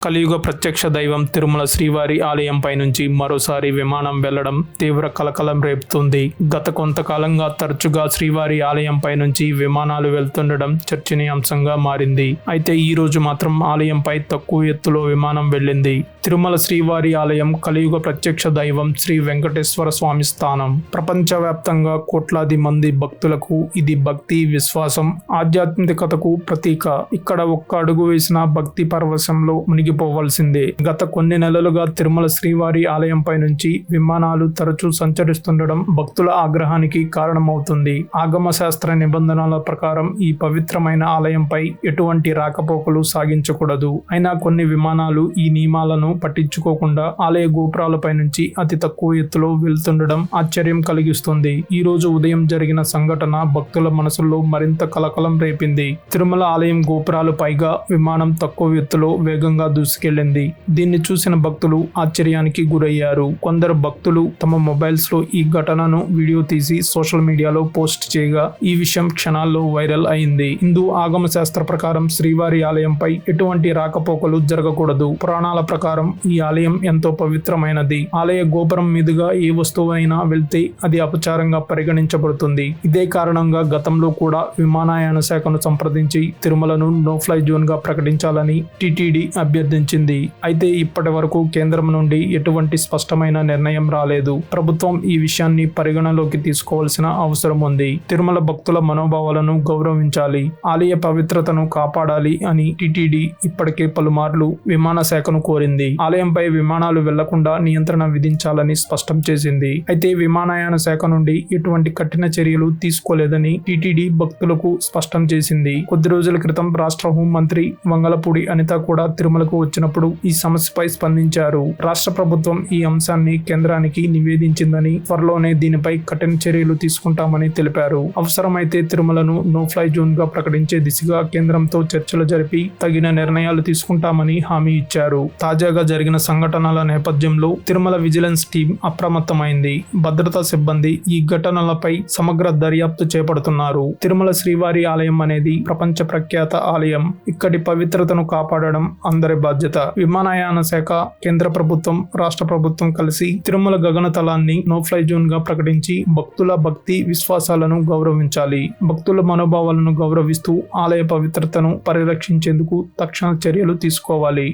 కలియుగ ప్రత్యక్ష దైవం తిరుమల శ్రీవారి ఆలయంపై నుంచి మరోసారి విమానం వెళ్లడం తీవ్ర కలకలం రేపుతుంది. గత కొంతకాలంగా తరచుగా శ్రీవారి ఆలయంపై నుంచి విమానాలు వెళ్తుండడం చర్చనీయాంశంగా మారింది. అయితే ఈ రోజు మాత్రం ఆలయంపై తక్కువ ఎత్తులో విమానం వెళ్ళింది. తిరుమల శ్రీవారి ఆలయం కలియుగ ప్రత్యక్ష దైవం శ్రీ వెంకటేశ్వర స్వామి స్థానం. ప్రపంచవ్యాప్తంగా కోట్లాది మంది భక్తులకు ఇది భక్తి, విశ్వాసం, ఆధ్యాత్మికతకు ప్రతీక. ఇక్కడ ఒక్క అడుగు వేసిన భక్తి పరవశంలో మునిగిపోవలసిందే. గత కొన్ని నెలలుగా తిరుమల శ్రీవారి ఆలయంపై నుంచి విమానాలు తరచూ సంచరిస్తుండడం భక్తుల ఆగ్రహానికి కారణమవుతుంది. ఆగమ శాస్త్ర నిబంధనల ప్రకారం ఈ పవిత్రమైన ఆలయంపై ఎటువంటి రాకపోకలు సాగించకూడదు. అయినా కొన్ని విమానాలు ఈ నియమాలను పట్టించుకోకుండా ఆలయ గోపురాలపై నుంచి అతి తక్కువ ఎత్తులో వెళ్తుండడం ఆశ్చర్యం కలిగిస్తుంది. ఈ రోజు ఉదయం జరిగిన సంఘటన భక్తుల మనసుల్లో మరింత కలకలం రేపింది. తిరుమల ఆలయం గోపురాలు పైగా విమానం తక్కువ ఎత్తులో వేగంగా దూసుకెళ్లింది. దీన్ని చూసిన భక్తులు ఆశ్చర్యానికి గురయ్యారు. కొందరు భక్తులు తమ మొబైల్స్ లో ఈ ఘటనను వీడియో తీసి సోషల్ మీడియాలో పోస్ట్ చేయగా ఈ విషయం క్షణాల్లో వైరల్ అయింది. హిందూ ఆగమ శాస్త్ర ప్రకారం శ్రీవారి ఆలయంపై ఎటువంటి రాకపోకలు జరగకూడదు. పురాణాల ప్రకారం ఈ ఆలయం ఎంతో పవిత్రమైనది. ఆలయ గోపురం మీదుగా ఏ వస్తువు అయినా వెళ్తే అది అపచారంగా పరిగణించబడుతుంది. ఇదే కారణంగా గతంలో కూడా విమానయాన శాఖను సంప్రదించి తిరుమలను నో ఫ్లై జోన్ గా ప్రకటించాలని టిటిడి అభ్యర్థించింది. అయితే ఇప్పటి వరకు కేంద్రం నుండి ఎటువంటి స్పష్టమైన నిర్ణయం రాలేదు. ప్రభుత్వం ఈ విషయాన్ని పరిగణలోకి తీసుకోవాల్సిన అవసరం ఉంది. తిరుమల భక్తుల మనోభావాలను గౌరవించాలి, ఆలయ పవిత్రతను కాపాడాలి అని టిటిడి ఇప్పటికే పలుమార్లు విమాన శాఖను కోరింది. ఆలయంపై విమానాలు వెళ్లకుండా నియంత్రణ విధించాలని స్పష్టం చేసింది. అయితే విమానయాన శాఖ నుండి ఎటువంటి కఠిన చర్యలు తీసుకోలేదని టిటిడి భక్తులకు స్పష్టం చేసింది. కొద్ది రోజుల క్రితం రాష్ట్ర హోంమంత్రి వంగలపూడి అనిత కూడా తిరుమలకు వచ్చినప్పుడు ఈ సమస్యపై స్పందించారు. రాష్ట్ర ప్రభుత్వం ఈ అంశాన్ని కేంద్రానికి నివేదించిందని, త్వరలోనే దీనిపై కఠిన చర్యలు తీసుకుంటామని తెలిపారు. అవసరమైతే తిరుమలను నో ఫ్లై జోన్ గా ప్రకటించే దిశగా కేంద్రంతో చర్చలు జరిపి తగిన నిర్ణయాలు తీసుకుంటామని హామీ ఇచ్చారు. తాజాగా జరిగిన సంఘటనల నేపథ్యంలో తిరుమల విజిలెన్స్ టీం అప్రమత్తమైంది. భద్రతా సిబ్బంది ఈ ఘటనలపై సమగ్ర దర్యాప్తు చేపడుతున్నారు. తిరుమల శ్రీవారి ఆలయం అనేది ప్రపంచ ప్రఖ్యాత ఆలయం. ఇక్కడి పవిత్రతను కాపాడడం అందరి బాధ్యత. విమానయాన శాఖ, కేంద్ర ప్రభుత్వం, రాష్ట్ర ప్రభుత్వం కలిసి తిరుమల గగనతలాన్ని నో ఫ్లై జోన్ గా ప్రకటించి భక్తుల భక్తి విశ్వాసాలను గౌరవించాలి. భక్తుల మనోభావాలను గౌరవిస్తూ ఆలయ పవిత్రతను పరిరక్షించేందుకు తక్షణ చర్యలు తీసుకోవాలి.